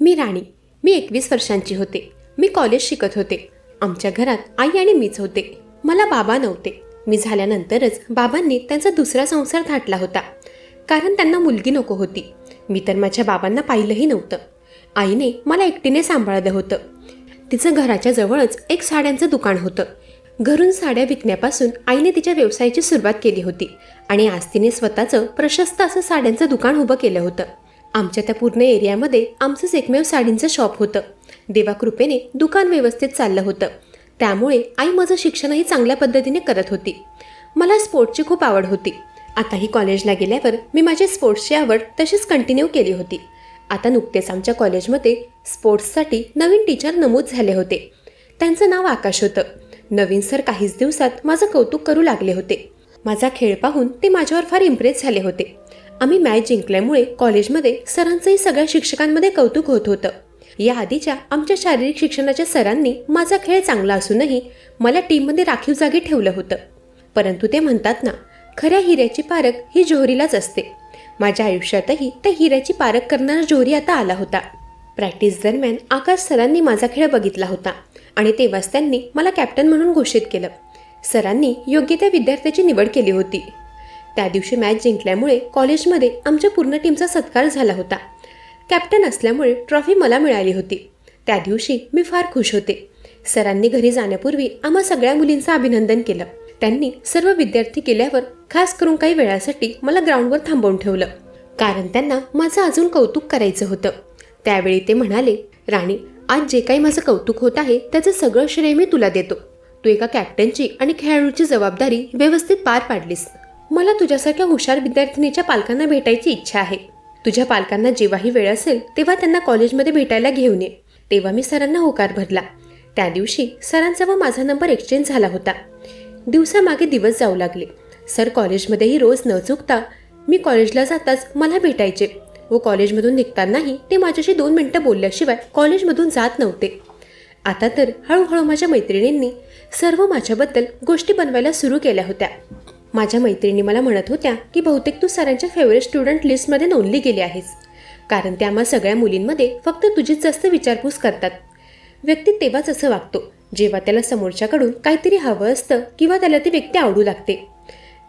मी राणी. मी 21 वर्षांची होते. मी कॉलेज शिकत होते. आमच्या घरात आई आणि मीच होते. मला बाबा नव्हते. मी झाल्यानंतरच बाबांनी त्यांचा दुसरा संसार थाटला होता, कारण त्यांना मुलगी नको होती. मी तर माझ्या बाबांना पाहिलंही नव्हतं. आईने मला एकटीने सांभाळलं होतं. तिचं घराच्या जवळच एक साड्यांचं दुकान होतं. घरून साड्या विकण्यापासून आईने तिच्या व्यवसायाची सुरुवात केली होती आणि आज तिने स्वतःचं प्रशस्त असं साड्यांचं दुकान उभं केलं होतं. आमच्या त्या पूर्ण एरियामध्ये आमचंच एकमेव साडींचं शॉप होतं. देवाकृपेने दुकान व्यवस्थित चाललं होतं. त्यामुळे आई माझं शिक्षणही चांगल्या पद्धतीने करत होती. मला स्पोर्ट्सची खूप आवड होती. आताही कॉलेजला गेल्यावर मी माझी स्पोर्ट्सची आवड तशीच कंटिन्यू केली होती. आता नुकतेच आमच्या कॉलेजमध्ये स्पोर्ट्ससाठी नवीन टीचर नमूद झाले होते. त्यांचं नाव आकाश होतं. नवीन सर काहीच दिवसात माझं कौतुक करू लागले होते. माझा खेळ पाहून ते माझ्यावर फार इम्प्रेस झाले होते. आम्ही मॅच जिंकल्यामुळे कॉलेजमध्ये सरांचंही सगळ्या शिक्षकांमध्ये कौतुक होत होतं. या आधीच्या आमच्या शारीरिक शिक्षणाच्या सरांनी माझा खेळ चांगला असूनही मला टीममध्ये राखीव जागी ठेवलं होतं. परंतु ते म्हणतात ना, खऱ्या हिऱ्याची पारख ही जोहरीलाच असते. माझ्या आयुष्यातही त्या हिऱ्याची पारख करणारा जोहरी आता आला होता. प्रॅक्टिस दरम्यान आकाश सरांनी माझा खेळ बघितला होता आणि तेव्हाच त्यांनी मला कॅप्टन म्हणून घोषित केलं. सरांनी योग्य त्या विद्यार्थ्याची निवड केली होती. त्या दिवशी मॅच जिंकल्यामुळे कॉलेजमध्ये आमच्या पूर्ण टीमचा सत्कार झाला होता. कॅप्टन असल्यामुळे ट्रॉफी मला मिळाली होती. त्या दिवशी मी फार खुश होते. सरांनी घरी जाण्यापूर्वी आम्हा सगळ्या मुलींचं अभिनंदन केलं. त्यांनी सर्व विद्यार्थी गेल्यावर खास करून काही वेळासाठी मला ग्राउंडवर थांबवून ठेवलं, कारण त्यांना माझं अजून कौतुक करायचं होतं. त्यावेळी ते म्हणाले, राणी, आज जे काही माझं कौतुक होत आहे त्याचं सगळं श्रेय मी तुला देतो. तू एका कॅप्टनची आणि खेळाडूची जबाबदारी व्यवस्थित पार पाडलीस. मला तुझ्यासारख्या हुशार विद्यार्थिनीच्या पालकांना भेटायची इच्छा आहे. तुझ्या पालकांना जेव्हाही वेळ असेल तेव्हा त्यांना कॉलेजमध्ये भेटायला घेऊन ये. तेव्हा मी सरांना होकार भरला. त्या दिवशी सरांचा व माझा नंबर एक्सचेंज झाला होता. दिवसामागे दिवस जाऊ लागले. सर कॉलेजमध्येही रोज न चुकता मी कॉलेजला जाताच मला भेटायचे व कॉलेजमधून निघतानाही ते माझ्याशी 2 मिनिटं बोलल्याशिवाय कॉलेजमधून जात नव्हते. आता तर हळूहळू माझ्या मैत्रिणींनी सर्व माझ्याबद्दल गोष्टी बनवायला सुरू केल्या होत्या. माझ्या मैत्रिणी मला म्हणत होत्या की बहुतेक तू सरांच्या फेवरेट स्टुडंट लिस्टमध्ये नोंदली गेली आहेस, कारण त्या आम्हा सगळ्या मुलींमध्ये फक्त तुझीच जास्त विचारपूस करतात. व्यक्ती तेव्हाच असं वागतो जेव्हा त्याला समोरच्याकडून काहीतरी हवं असतं किंवा त्याला ती व्यक्ती आवडू लागते.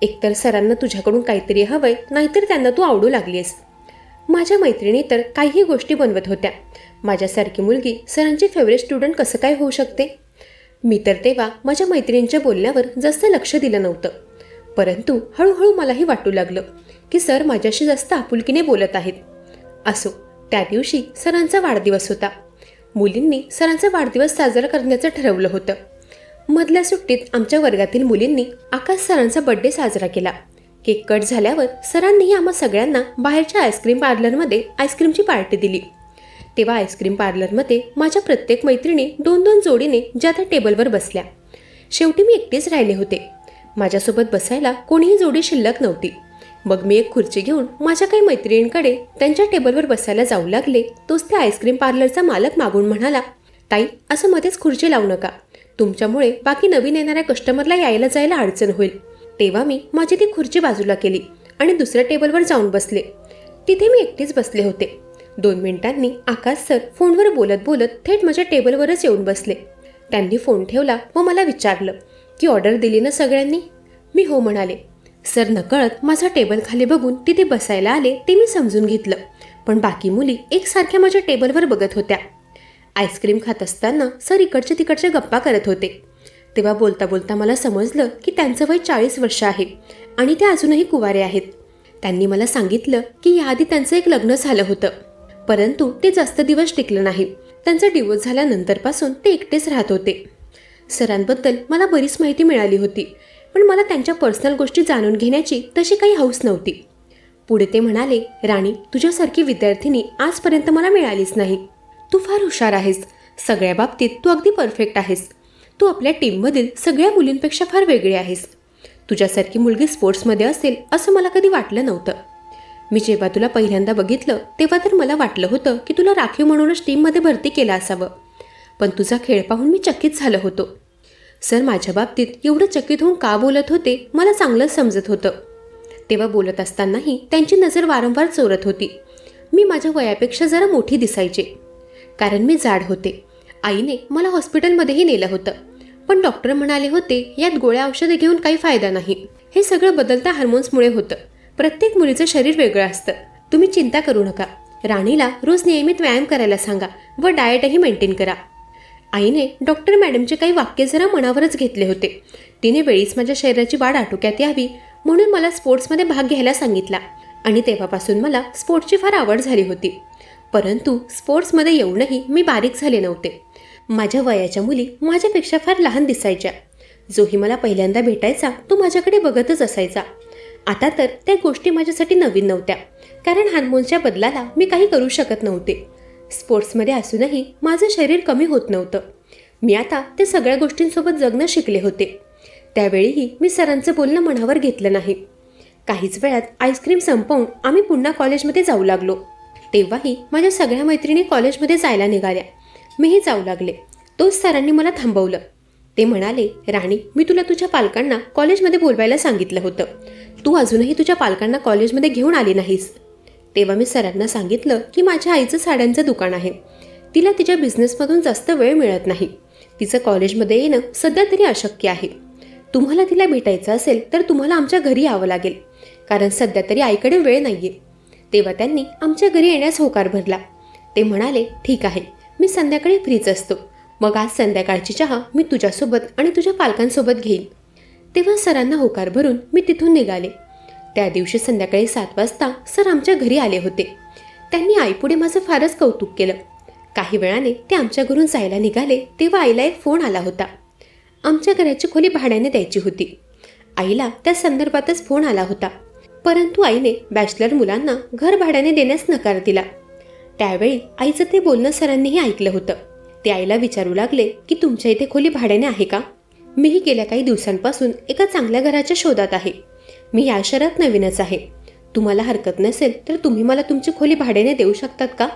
एकतर सरांना तुझ्याकडून काहीतरी हवंय, नाहीतर त्यांना तू आवडू लागलीस. माझ्या मैत्रिणी तर काहीही गोष्टी बनवत होत्या. माझ्यासारखी मुलगी सरांची फेवरेट स्टुडंट कसं काय होऊ शकते? मी तर तेव्हा माझ्या मैत्रिणींच्या बोलण्यावर जास्त लक्ष दिलं नव्हतं. परंतु हळूहळू मलाही वाटू लागलं की सर माझ्याशी जास्त आपुलकीने बोलत आहेत. असो, त्या दिवशी सरांचा वाढदिवस होता. मुलींनी सरांचा वाढदिवस साजरा करण्याचं ठरवलं होतं. मधल्या सुट्टीत आमच्या वर्गातील मुलींनी आकाश सरांचा बर्थडे साजरा केला. केक कट झाल्यावर सरांनीही आम्हा सगळ्यांना बाहेरच्या आईस्क्रीम पार्लरमध्ये आईस्क्रीमची पार्टी दिली. तेव्हा आईस्क्रीम पार्लरमध्ये माझ्या प्रत्येक मैत्रिणी 2-2 जोडीने ज्या त्या टेबलवर बसल्या. शेवटी मी एकटीच राहिले होते. माझ्यासोबत बसायला कोणीही जोडी शिल्लक नव्हती. मग मी एक खुर्ची घेऊन माझ्या काही मैत्रिणींकडे त्यांच्या टेबलवर बसायला जाऊ लागले. तोच त्या आईस्क्रीम पार्लरचा मालक मागून म्हणाला, ताई, असं मध्येच खुर्ची लावू नका. तुमच्यामुळे बाकी नवीन येणाऱ्या कस्टमरला यायला जायला अडचण होईल. तेव्हा मी माझी ती खुर्ची बाजूला केली आणि दुसऱ्या टेबलवर जाऊन बसले. तिथे मी एकटीच बसले होते. 2 मिनिटांनी आकाश सर फोनवर बोलत बोलत थेट माझ्या टेबलवरच येऊन बसले. त्यांनी फोन ठेवला व मला विचारलं की ऑर्डर दिली ना सगळ्यांनी? मी हो म्हणाले. सर नकळत माझा टेबल खाली बघून तिथे बसायला आले ते मी समजून घेतलं, पण बाकी मुली एकसारख्या माझ्या टेबलवर बघत होत्या. आईस्क्रीम खात असताना सर इकडच्या तिकडच्या गप्पा करत होते. तेव्हा बोलता बोलता मला समजलं की त्यांचं वय 40 वर्ष आहे आणि ते अजूनही कुवारे आहेत. त्यांनी मला सांगितलं की याआधी त्यांचं एक लग्न झालं होतं, परंतु ते जास्त दिवस टिकलं नाही. त्यांचा डिवोर्स झाल्यानंतरपासून ते एकटेच राहत होते. सरांबद्दल मला बरीच माहिती मिळाली होती, पण मला त्यांच्या पर्सनल गोष्टी जाणून घेण्याची तशी काही हौस नव्हती. पुढे ते म्हणाले, राणी, तुझ्यासारखी विद्यार्थिनी आजपर्यंत मला मिळालीच नाही. तू फार हुशार आहेस. सगळ्या बाबतीत तू अगदी परफेक्ट आहेस. तू आपल्या टीममधील सगळ्या मुलींपेक्षा फार वेगळी आहेस. तुझ्यासारखी मुलगी स्पोर्ट्समध्ये असेल असं मला कधी वाटलं नव्हतं. मी जेव्हा तुला पहिल्यांदा बघितलं तेव्हा तर मला वाटलं होतं की तुला राखीव म्हणूनच टीममध्ये भरती केलं असावं, पण तुझा खेळ पाहून मी चकित झालं होतो. सर माझ्या बाबतीत एवढं चकित होऊन का बोलत होते मला चांगलंच समजत होतं. तेव्हा बोलत असतानाही त्यांची नजर वारंवार चोरत होती. मी माझ्या वयापेक्षा जरा मोठी दिसायचे. कारण मी जाड होते. आईने मला हॉस्पिटलमध्येही नेलं होतं, पण डॉक्टर म्हणाले होते यात गोळ्या औषधे घेऊन काही फायदा नाही. हे सगळं बदलत्या हार्मोन्समुळे होतं. प्रत्येक मुलीचं शरीर वेगळं असतं. तुम्ही चिंता करू नका. राणीला रोज नियमित व्यायाम करायला सांगा व डाएटही मेंटेन करा. आईने डॉक्टर मॅडमचे काही वाक्य जरा मनावरच घेतले होते. तिने वेळीच माझ्या शरीराची वाढ आटोक्यात यावी म्हणून मला स्पोर्ट्समध्ये भाग घ्यायला सांगितला आणि तेव्हापासून मला स्पोर्ट्सची फार आवड झाली होती. परंतु स्पोर्ट्समध्ये येऊनही मी बारीक झाले नव्हते. माझ्या वयाच्या मुली माझ्यापेक्षा फार लहान दिसायच्या. जोही मला पहिल्यांदा भेटायचा तो माझ्याकडे बघतच असायचा. आता तर त्या गोष्टी माझ्यासाठी नवीन नव्हत्या, कारण हार्मोन्सच्या बदलाला मी काही करू शकत नव्हते. स्पोर्ट्समध्ये असूनही माझं शरीर कमी होत नव्हतं. मी आता त्या सगळ्या गोष्टींसोबत जगणं शिकले होते. त्यावेळीही मी सरांचं बोलणं मनावर घेतलं नाही. काहीच वेळात आईस्क्रीम संपवून आम्ही पुन्हा कॉलेजमध्ये जाऊ लागलो. तेव्हाही माझ्या सगळ्या मैत्रिणी कॉलेजमध्ये जायला निघाल्या. मीही जाऊ लागले. तोच सरांनी मला थांबवलं. ते म्हणाले, राणी, मी तुला तुझ्या पालकांना कॉलेजमध्ये बोलवायला सांगितलं होतं. तू अजूनही तुझ्या पालकांना कॉलेजमध्ये घेऊन आली नाहीस. तेव्हा मी सरांना सांगितलं की माझ्या आईचं साड्यांचं दुकान आहे. तिला तिच्या बिझनेसमधून जास्त वेळ मिळत नाही. तिचं कॉलेजमध्ये येणं सध्या तरी अशक्य आहे. तुम्हाला तिला भेटायचं असेल तर तुम्हाला आमच्या घरी यावं लागेल, कारण सध्या तरी आईकडे वेळ नाही आहे. तेव्हा त्यांनी आमच्या घरी येण्यास होकार भरला. ते म्हणाले, ठीक आहे, मी संध्याकाळी फ्रीच असतो. मग आज संध्याकाळची चहा मी तुझ्यासोबत आणि तुझ्या पालकांसोबत घेईन. तेव्हा सरांना होकार भरून मी तिथून निघाले. त्या दिवशी संध्याकाळी 7 वाजता सर आमच्या घरी आले होते. त्यांनी आईपुढे माझं फारच कौतुक केलं. काही वेळाने ते आमच्या घरून जायला निघाले तेव्हा आईला एक फोन आला होता. आमच्या घराची खोली भाड्याने द्यायची होती. आईला त्या संदर्भातच फोन आला होता. परंतु आईने बॅचलर मुलांना घर भाड्याने देण्यास नकार दिला. त्यावेळी आईचं ते बोलणं सरांनीही ऐकलं होतं. ते आईला विचारू लागले की तुमच्या इथे खोली भाड्याने आहे का? मीही गेल्या काही दिवसांपासून एका चांगल्या घराच्या शोधात आहे. मी या शहरात नवीनच आहे. तुम्हाला हरकत नसेल तर तुम्ही मला तुमची खोली भाड्याने देऊ शकतात का?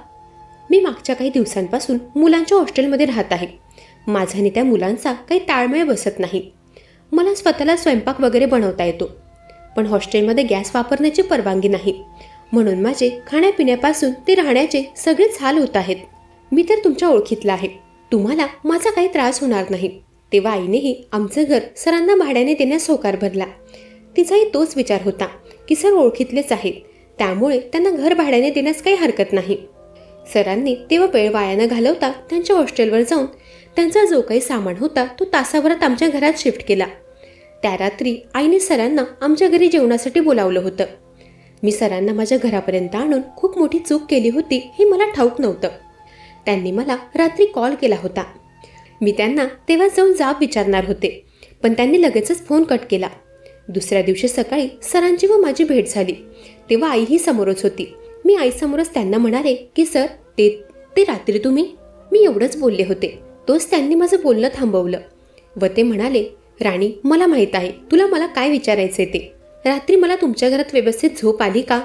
मी मागच्या काही दिवसांपासून मुलांच्या हॉस्टेलमध्ये राहत आहे. माझा आणि त्या मुलांचा काही ताळमेळ बसत नाही. मला स्वतःला स्वयंपाक वगैरे बनवता येतो, पण हॉस्टेलमध्ये गॅस वापरण्याची परवानगी नाही. म्हणून माझे खाण्यापिण्यापासून ते राहण्याचे सगळेच हाल होत आहेत. मी तर तुमच्या ओळखीतला आहे. तुम्हाला माझा काही त्रास होणार नाही. तेव्हा आईनेही आमचं घर सरांना भाड्याने देण्यास होकार भरला. तिचाही तोच विचार होता की सर ओळखीतलेच आहेत, त्यामुळे त्यांना घर भाड्याने देण्यास काही हरकत नाही. सरांनी तेव्हा वेळ वाया न घालवता त्यांच्या हॉस्टेलवर जाऊन त्यांचा जो काही सामान होता तो तासाभरात आमच्या घरात शिफ्ट केला. त्या रात्री आईने सरांना आमच्या घरी जेवणासाठी बोलावलं होतं. मी सरांना माझ्या घरापर्यंत आणून खूप मोठी चूक केली होती हे मला ठाऊक नव्हतं. त्यांनी मला रात्री कॉल केला होता. मी त्यांना तेव्हा जाऊन जाब विचारणार होते, पण त्यांनी लगेचच फोन कट केला. दुसऱ्या दिवशी सकाळी सरांची व माझी भेट झाली तेव्हा आईही समोरच होती. मी आईसमोरच त्यांना म्हणाले की सर ते रात्री तुम्ही. मी एवढंच बोलले होते. तोच त्यांनी माझं बोलणं थांबवलं व ते म्हणाले, राणी, मला माहीत आहे तुला मला काय विचारायचे ते. रात्री मला तुमच्या घरात व्यवस्थित झोप आली का?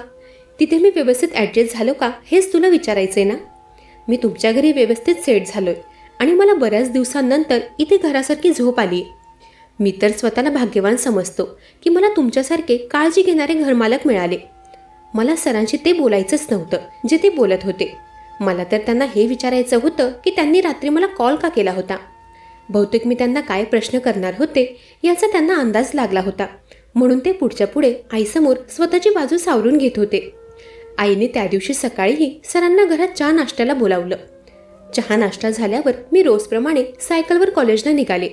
तिथे मी व्यवस्थित ॲडजस्ट झालो का हेच तुला विचारायचे ना? मी तुमच्या घरी व्यवस्थित सेट झालोय आणि मला बऱ्याच दिवसांनंतर इथे घरासारखी झोप आली. मी तर स्वतःला भाग्यवान समजतो की मला तुमच्यासारखे काळजी घेणारे घरमालक मिळाले. मला सरांशी ते बोलायचंच नव्हतं जे ते बोलत होते. मला तर त्यांना हे विचारायचं होतं की त्यांनी रात्री मला कॉल का केला होता. बहुतेक मी त्यांना काय प्रश्न करणार होते याचा त्यांना अंदाज लागला होता, म्हणून ते पुढच्या पुढे आईसमोर स्वतःची बाजू सावरून घेत होते. आईने त्या दिवशी सकाळीही सरांना घरात चहा नाश्त्याला बोलावलं. चहा नाश्ता झाल्यावर मी रोजप्रमाणे सायकलवर कॉलेजला निघाले.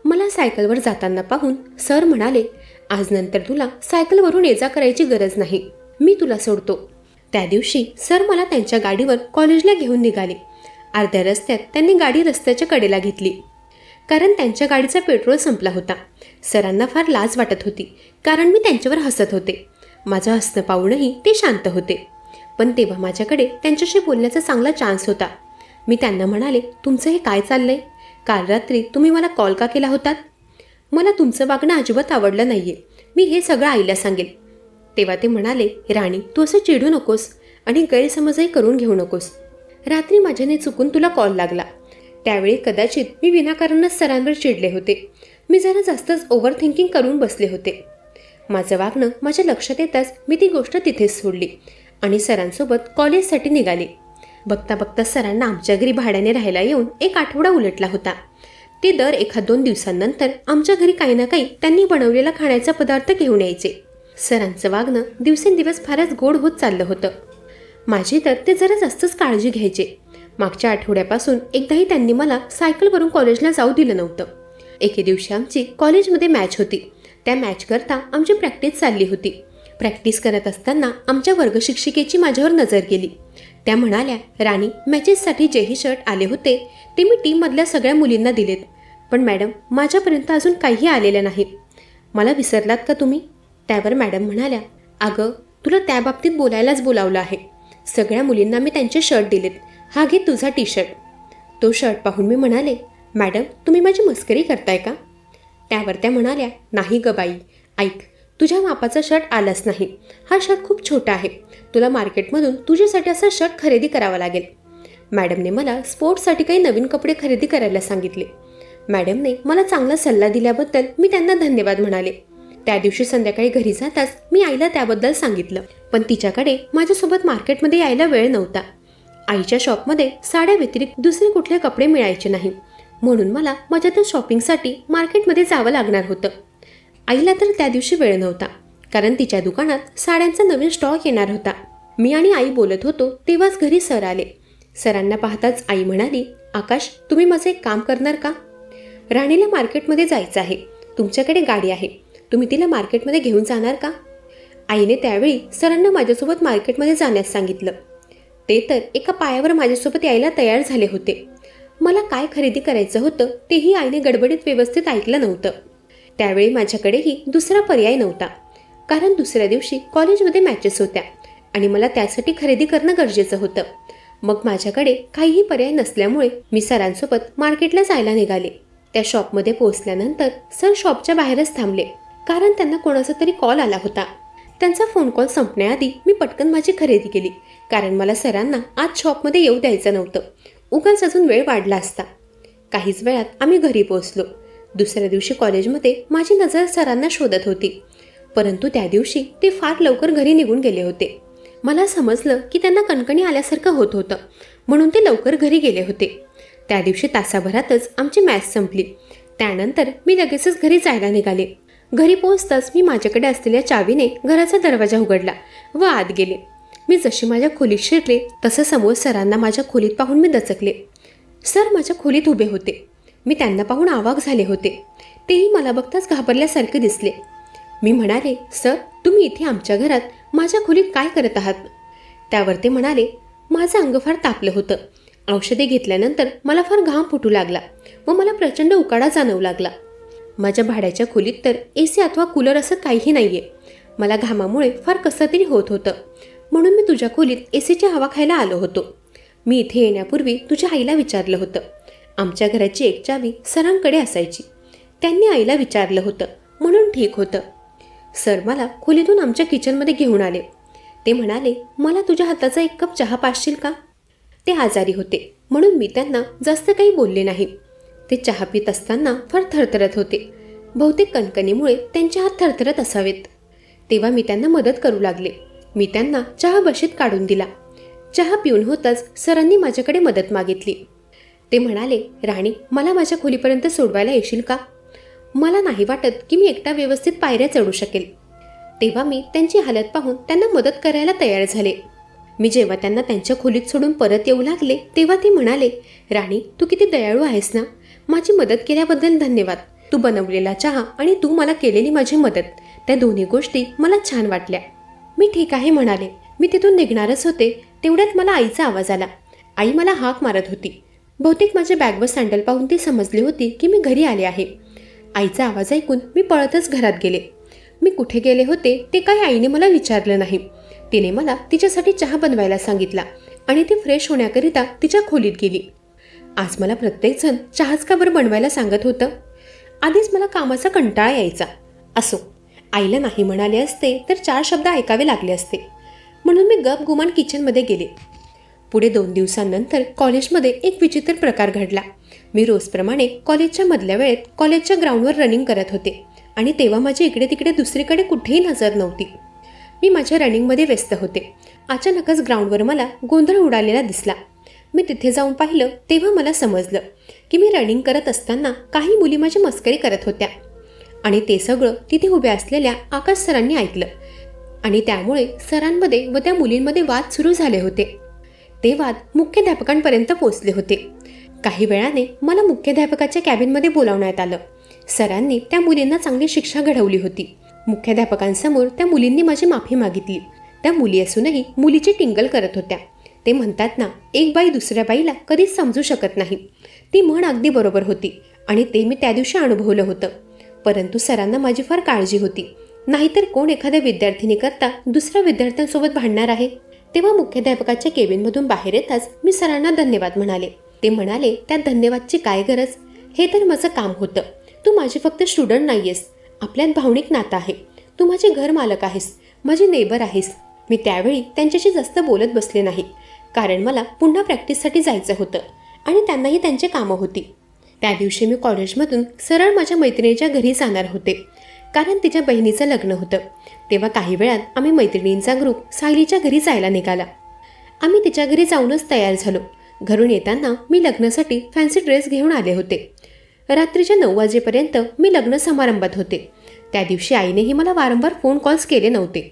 मला सायकलवर जाताना पाहून सर म्हणाले, आज नंतर तुला सायकलवरून ये जा करायची गरज नाही, मी तुला सोडतो. त्या दिवशी सर मला त्यांच्या गाडीवर कॉलेजला घेऊन निघाले. अर्ध्या रस्त्यात त्यांनी गाडी रस्त्याच्या कडेला घेतली, कारण त्यांच्या गाडीचा पेट्रोल संपला होता. सरांना फार लाज वाटत होती, कारण मी त्यांच्यावर हसत होते. माझं हसणं पाहूनही ते शांत होते. पण तेव्हा माझ्याकडे त्यांच्याशी बोलण्याचा चांगला चान्स होता. मी त्यांना म्हणाले, तुमचं हे काय चाललंय? काल रात्री तुम्ही मला कॉल का केला होतात? मला तुमचं वागणं अजिबात आवडलं नाहीये. मी हे सगळं आईला सांगेल. तेव्हा ते म्हणाले, राणी, तू असं चिडू नकोस आणि गैरसमजही करून घेऊ नकोस. रात्री माझ्याने चुकून तुला कॉल लागला. त्यावेळी कदाचित मी विनाकारणच सरांवर चिडले होते. मी जरा जास्तच ओव्हर थिंकिंग करून बसले होते. माझं वागणं माझ्या लक्षात येताच मी ती गोष्ट तिथेच सोडली आणि सरांसोबत कॉलेजसाठी निघाले. बघता बघता सरांना आमच्या घरी भाड्याने राहायला येऊन एक आठवडा उलटला होता. ते दर 1-2 दिवसांनंतर आमच्या घरी काही ना काही त्यांनी बनवलेला खाण्याचा पदार्थ घेऊन यायचे. सरांचं वागणं दिवसेंदिवस फारच गोड होत चाललं होतं. माझी तर ते जरा जास्तच काळजी घ्यायचे. मागच्या आठवड्यापासून एकदाही त्यांनी मला सायकलवरून कॉलेजला जाऊ दिलं नव्हतं. एके दिवशी आमची कॉलेजमध्ये मॅच होती. त्या मॅचकरता आमची प्रॅक्टिस चालली होती. प्रॅक्टिस करत असताना आमच्या वर्गशिक्षिकेची माझ्यावर नजर गेली. त्या म्हणाल्या, राणी, मॅचेससाठी जेही शर्ट आले होते ते मी टीममधल्या सगळ्या मुलींना दिलेत, पण मॅडम माझ्यापर्यंत अजून काहीही आलेलं नाही. मला विसरलात का तुम्ही? त्यावर मॅडम म्हणाल्या, अगं तुला त्या बाबतीत बोलायलाच बोलावलं आहे. सगळ्या मुलींना मी त्यांचे शर्ट दिलेत. हा घे तुझा टी शर्ट. तो शर्ट पाहून मी म्हणाले, मॅडम तुम्ही माझी मस्करी करताय का? त्यावर त्या म्हणाल्या, नाही ग बाई, ऐक, तुझ्या मापाचा शर्ट आलाच नाही. हा शर्ट खूप छोटा आहे. तुला मार्केटमधून तुझ्यासाठी असा शर्ट खरेदी करावा लागेल. मॅडमने मला स्पोर्ट्ससाठी काही नवीन कपडे खरेदी करायला सांगितले. मॅडमने मला चांगला सल्ला दिल्याबद्दल मी त्यांना धन्यवाद म्हणाले. त्या दिवशी संध्याकाळी घरी जाताच मी आईला त्याबद्दल सांगितलं, पण तिच्याकडे माझ्यासोबत मार्केटमध्ये यायला वेळ नव्हता. आईच्या शॉपमध्ये साड्या व्यतिरिक्त दुसरे कुठले कपडे मिळायचे नाही, म्हणून मला माझ्या त्या शॉपिंगसाठी मार्केटमध्ये जावं लागणार होतं. आईला तर त्या दिवशी वेळ नव्हता, कारण तिच्या दुकानात साड्यांचा नवीन स्टॉक येणार होता. मी आणि आई बोलत होतो तेव्हाच घरी सर आले. सरांना पाहताच आई म्हणाली, आकाश, तुम्ही माझं एक काम करणार का? राणीला मार्केटमध्ये जायचं आहे. तुमच्याकडे गाडी आहे, तुम्ही तिला मार्केटमध्ये घेऊन जाणार का? आईने त्यावेळी सरांना माझ्यासोबत मार्केटमध्ये जाण्यास सांगितलं. ते तर एका पायावर माझ्यासोबत यायला तयार झाले होते. मला काय खरेदी करायचं होतं तेही आईने गडबडीत व्यवस्थित ऐकलं नव्हतं. त्यावेळी माझ्याकडेही दुसरा पर्याय नव्हता, कारण दुसऱ्या दिवशी कॉलेजमध्ये मॅचेस होत्या आणि मला त्यासाठी खरेदी करणं गरजेचं होतं. मग माझ्याकडे काहीही पर्याय नसल्यामुळे मी सरांसोबत मार्केटला जायला निघाले. त्या शॉपमध्ये पोहोचल्यानंतर सर शॉपच्या बाहेरच थांबले, कारण त्यांना कोणाचा तरी कॉल आला होता. त्यांचा फोन कॉल संपण्याआधी मी पटकन माझी खरेदी केली, कारण मला सरांना आज शॉपमध्ये येऊ द्यायचं नव्हतं. उगाच अजून वेळ वाढला असता. काहीच वेळात आम्ही घरी पोहोचलो. दुसऱ्या दिवशी कॉलेजमध्ये माझी नजर सरांना शोधत होती, परंतु त्या दिवशी ते फार लवकर घरी निघून गेले होते. मला समजलं की त्यांना कणकणी आल्यासारखं होत होतं, म्हणून ते लवकर घरी गेले होते. त्या दिवशी तासाभरातच आमची मॅच संपली. त्यानंतर मी लगेचच घरी जायला निघाले. घरी पोहोचताच मी माझ्याकडे असलेल्या चावीने घराचा दरवाजा उघडला व आत गेले. मी जशी माझ्या खोलीत शिरले तसं समोर सरांना माझ्या खोलीत पाहून मी दचकले. सर माझ्या खोलीत उभे होते. मी त्यांना पाहून अवाक झाले होते. तेही मला बघताच घाबरल्यासारखे दिसले. मी म्हणाले, सर तुम्ही इथे आमच्या घरात माझ्या खोलीत काय करत आहात? त्यावर ते म्हणाले, माझं अंग फार तापलं होतं. औषधे घेतल्यानंतर मला फार घाम फुटू लागला व मला प्रचंड उकाडा जाणवू लागला. माझ्या भाड्याच्या खोलीत तर AC अथवा कूलर असं काहीही नाहीये. मला घामामुळे फार कसं तरी होत होतं, म्हणून मी तुझ्या खोलीत ACची हवा खायला आलो होतो. मी इथे येण्यापूर्वी तुझ्या आईला विचारलं होतं. आमच्या घराची एक चावी सरांकडे असायची. त्यांनी आईला विचारलं होतं, म्हणून ठीक होतं. सर मला खोलीतून आमच्या किचनमध्ये घेऊन आले. ते म्हणाले, मला तुझ्या हाताचा 1 कप चहा पाजशील का? ते आजारी होते, म्हणून मी त्यांना जास्त काही बोलले नाही. ते चहा पित असताना फार थरथरत होते. बहुतेक कणकणीमुळे त्यांचे हात थरथरत असावेत. तेव्हा मी त्यांना मदत करू लागले. मी त्यांना चहा बशीत काढून दिला. चहा पिऊन होताच सरांनी माझ्याकडे मदत मागितली. ते म्हणाले, राणी, मला माझ्या खोलीपर्यंत सोडवायला येशील का? मला नाही वाटत की मी एकटा व्यवस्थित पायऱ्या चढू शकेल. तेव्हा मी त्यांची हालत पाहून त्यांना मदत करायला तयार झाले. मी जेव्हा त्यांना त्यांच्या खोलीत सोडून परत येऊ लागले तेव्हा ते म्हणाले, राणी, तू किती दयाळू आहेस ना. माझी मदत केल्याबद्दल धन्यवाद. तू बनवलेला चहा आणि तू मला केलेली माझी मदत, त्या दोन्ही गोष्टी मला छान वाटल्या. मी ठीक आहे म्हणाले. मी तिथून निघणारच होते तेवढ्यात मला आईचा आवाज आला. आई मला हाक मारत होती. बहुतेक माझ्या बॅगवर सँडल पाहून ती समजली होती की मी घरी आले आहे. आईचा आवाज ऐकून मी पळतच घरात गेले. मी कुठे गेले होते ते काही आईने मला विचारलं नाही. तिने मला तिच्यासाठी चहा बनवायला सांगितला आणि ती फ्रेश होण्याकरिता तिच्या खोलीत गेली. आज मला प्रत्येकजण चहाच का बरं बनवायला सांगत होतं? आधीच मला कामाचा कंटाळा यायचा. असो, आईला नाही म्हणाले असते तर 4 शब्द ऐकावे लागले असते, म्हणून मी गपगुमान किचनमध्ये गेले. पुढे 2 दिवसांनंतर कॉलेजमध्ये एक विचित्र प्रकार घडला. मी रोजप्रमाणे कॉलेजच्या मधल्या वेळेत कॉलेजच्या ग्राउंडवर रनिंग करत होते आणि तेव्हा माझी इकडे तिकडे दुसरीकडे कुठेही नजर नव्हती. मी माझ्या रनिंगमध्ये व्यस्त होते. अचानकच ग्राउंडवर मला गोंधळ उडालेला दिसला. मी तिथे जाऊन पाहिलं तेव्हा मला समजलं की मी रनिंग करत असताना काही मुली माझी मस्करी करत होत्या आणि ते सगळं तिथे उभ्या असलेल्या आकाश सरांनी ऐकलं आणि त्यामुळे सरांमध्ये व त्या मुलींमध्ये वाद सुरू झाले होते. ते वाद मुख्याध्यापकांपर्यंत पोहोचले होते. काही वेळाने मला मुख्याध्यापकाच्या कॅबिनमध्ये बोलावण्यात आलं. सरांनी त्या मुलींना चांगली शिक्षा घडवली होती. मुख्याध्यापकांसमोर त्या मुलींनी माझी माफी मागितली. त्या मुली असूनही मुलीची टिंगल करत होत्या. ते म्हणतात ना, एक बाई दुसऱ्या बाईला कधीच समजू शकत नाही. ती म्हण अगदी बरोबर होती आणि ते मी त्या दिवशी अनुभवलं होतं. परंतु सरांना माझी फार काळजी होती. नाहीतर कोण एखाद्या विद्यार्थिनीकरता दुसऱ्या विद्यार्थ्यांसोबत भांडणार आहे. तेव्हा मुख्याध्यापकाच्या केबिनमधून बाहेर येताच मी सरांना धन्यवाद म्हणाले. ते म्हणाले, त्या धन्यवादची काय गरज, हे तर माझं काम होतं. तू माझी फक्त स्टुडंट नाही आहेस, आपल्यात भावनिक नातं आहे. तू माझे घर मालक आहेस, माझी नेबर आहेस. मी त्यावेळी त्यांच्याशी जास्त बोलत बसले नाही, कारण मला पुन्हा प्रॅक्टिससाठी जायचं होतं आणि त्यांनाही त्यांची कामं होती. त्या दिवशी मी कॉलेजमधून सरळ माझ्या मैत्रिणीच्या घरी जाणार होते, कारण तिच्या बहिणीचं लग्न होतं. तेव्हा काही वेळात आम्ही मैत्रिणींचा ग्रुप सायलीच्या घरी जायला निघाला. आम्ही तिच्या घरी जाऊनच तयार झालो. घरून येताना मी लग्नासाठी फॅन्सी ड्रेस घेऊन आले होते. रात्रीच्या 9 वाजेपर्यंत मी लग्न समारंभात होते. त्या दिवशी आईनेही मला वारंवार फोन कॉल्स केले नव्हते.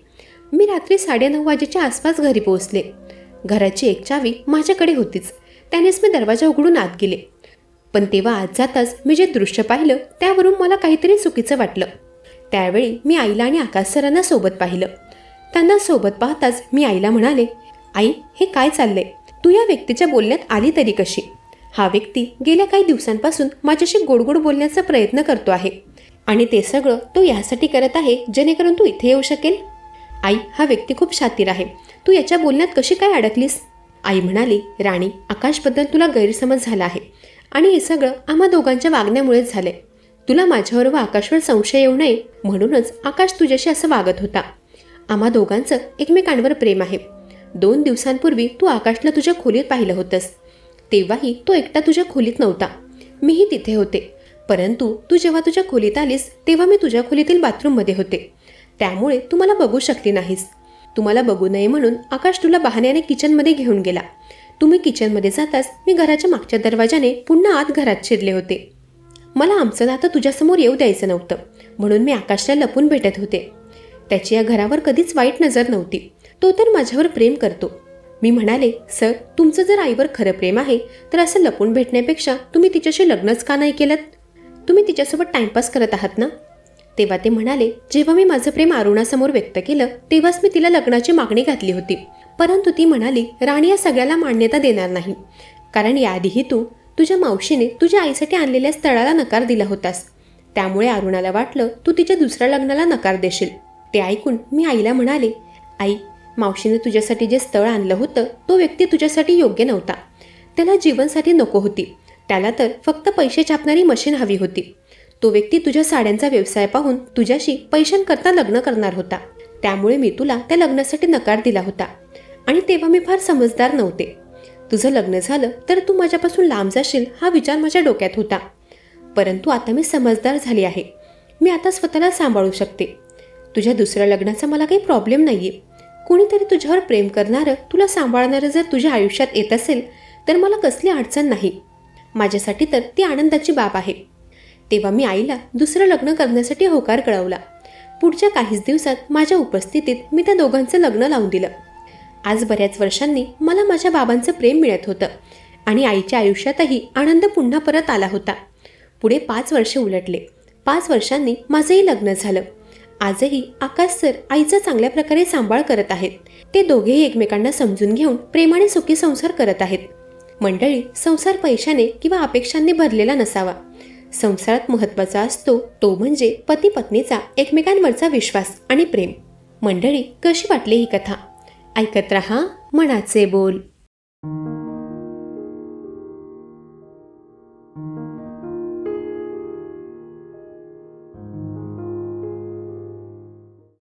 मी रात्री 9:30 वाजेच्या आसपास घरी पोहोचले. घराची एक चावी माझ्याकडे होतीच, त्यानेच मी दरवाजा उघडून आत गेले. पण तेव्हा आत जाताच मी जे दृश्य पाहिलं त्यावरून मला काहीतरी चुकीचं वाटलं. त्यावेळी मी आईला आणि आकाश सरांना सोबत पाहिलं. त्यांना सोबत पाहताच मी आईला म्हणाले, आई, हे काय चाललंय? तू या व्यक्तीच्या बोलण्यात आली तरी कशी? हा व्यक्ती गेल्या काही दिवसांपासून माझ्याशी गोडगोड बोलण्याचा प्रयत्न करतो आहे आणि ते सगळं तो यासाठी करत आहे जेणेकरून तू इथे येऊ शकेल. आई, हा व्यक्ती खूप शातीर आहे. तू याच्या बोलण्यात कशी काय अडकलीस? आई म्हणाली, राणी, आकाशबद्दल तुला गैरसमज झाला आहे आणि हे सगळं आम्हा दोघांच्या वागण्यामुळेच झालंय. तुला माझ्यावर व आकाशवर संशय येऊ नये म्हणूनच आकाश तुझ्याशी असं वागत होता. आम्हा दोघांचं एकमेकांवर प्रेम आहे. 2 दिवसांपूर्वी तू आकाशला तुझ्या खोलीत पाहिलं होतंस. तेव्हाही तो एकटा तुझ्या खोलीत नव्हता, मीही तिथे होते. परंतु तू जेव्हा तुझ्या खोलीत आलीस तेव्हा मी तुझ्या खोलीतील बाथरूममध्ये होते, त्यामुळे तू मला बघू शकली नाहीस. तुम्हाला बघू नये म्हणून आकाश तुला बहाण्याने किचनमध्ये घेऊन गेला. तुम्ही किचनमध्ये जाताच मी घराच्या मागच्या दरवाजाने पुन्हा आत घरात शिरले होते. मला आमचं नातं तुझ्यासमोर येऊ द्यायचं नव्हतं, म्हणून मी आकाशला लपून भेटत होते. त्याची या घरावर कधीच वाईट नजर नव्हती. तो तर माझ्यावर प्रेम करतो. मी म्हणाले, सर, तुमचं जर आईवर खरं प्रेम आहे तर असं लपून भेटण्यापेक्षा तुम्ही तिच्याशी लग्नच का नाही केलं? तुम्ही तिच्यासोबत टाइमपास करत आहात ना? तेव्हा ते म्हणाले, जेव्हा मी माझं प्रेम अरुणासमोर व्यक्त केलं तेव्हाच मी तिला लग्नाची मागणी घातली होती. परंतु ती म्हणाली, राणी या सगळ्याला मान्यता देणार नाही, कारण याआधीही तू तुझ्या मावशीने तुझ्या आईसाठी आणलेल्या स्थळाला नकार दिला होतास. त्यामुळे अरुणाला वाटलं तू तिच्या दुसऱ्या लग्नाला नकार देशील. ते ऐकून मी आईला म्हणाले, आई, मावशीने तुझ्यासाठी जे स्थळ आणलं होतं तो व्यक्ती तुझ्यासाठी योग्य नव्हता. त्याला जीवनसाथी नको होती, त्याला तर फक्त पैसे छापणारी मशीन हवी होती. तो व्यक्ती तुझ्या साड्यांचा व्यवसाय पाहून तुझ्याशी पैशांकरता लग्न करणार होता. त्यामुळे मी तुला त्या लग्नासाठी नकार दिला होता आणि तेव्हा मी फार समजदार नव्हते. तुझं लग्न झालं तर तू माझ्यापासून लांब जाशील हा विचार माझ्या डोक्यात होता. परंतु आता मी समजदार झाली आहे. मी आता स्वतःला सांभाळू शकते. तुझ्या दुसऱ्या लग्नाचा मला काही प्रॉब्लेम नाही आहे. कोणीतरी तुझ्यावर प्रेम करणारं, तुला सांभाळणारं जर तुझ्या आयुष्यात येत असेल तर मला कसली अडचण नाही. माझ्यासाठी तर ती आनंदाची बाब आहे. तेव्हा मी आईला दुसरं लग्न करण्यासाठी होकार कळवला. पुढच्या काहीच दिवसात माझ्या उपस्थितीत मी त्या दोघांचं लग्न लावून दिलं. आज बऱ्याच वर्षांनी मला माझ्या बाबांचं प्रेम मिळत होतं आणि आईच्या आयुष्यातही आनंद पुन्हा परत आला होता. पुढे 5 वर्षे उलटले. 5 वर्षांनी माझंही लग्न झालं. आजही आकाश सर आईचा चांगल्या प्रकारे सांभाळ करत आहेत. ते दोघेही एकमेकांना समजून घेऊन प्रेमाने सुखी संसार करत आहेत. मंडळी, संसार पैशाने किंवा अपेक्षांनी भरलेला नसावा. संसारात महत्त्वाचा असतो तो म्हणजे पती पत्नीचा एकमेकांवरचा विश्वास आणि प्रेम. मंडळी, कशी वाटली ही कथा? ऐकत रहा मनाचे बोल.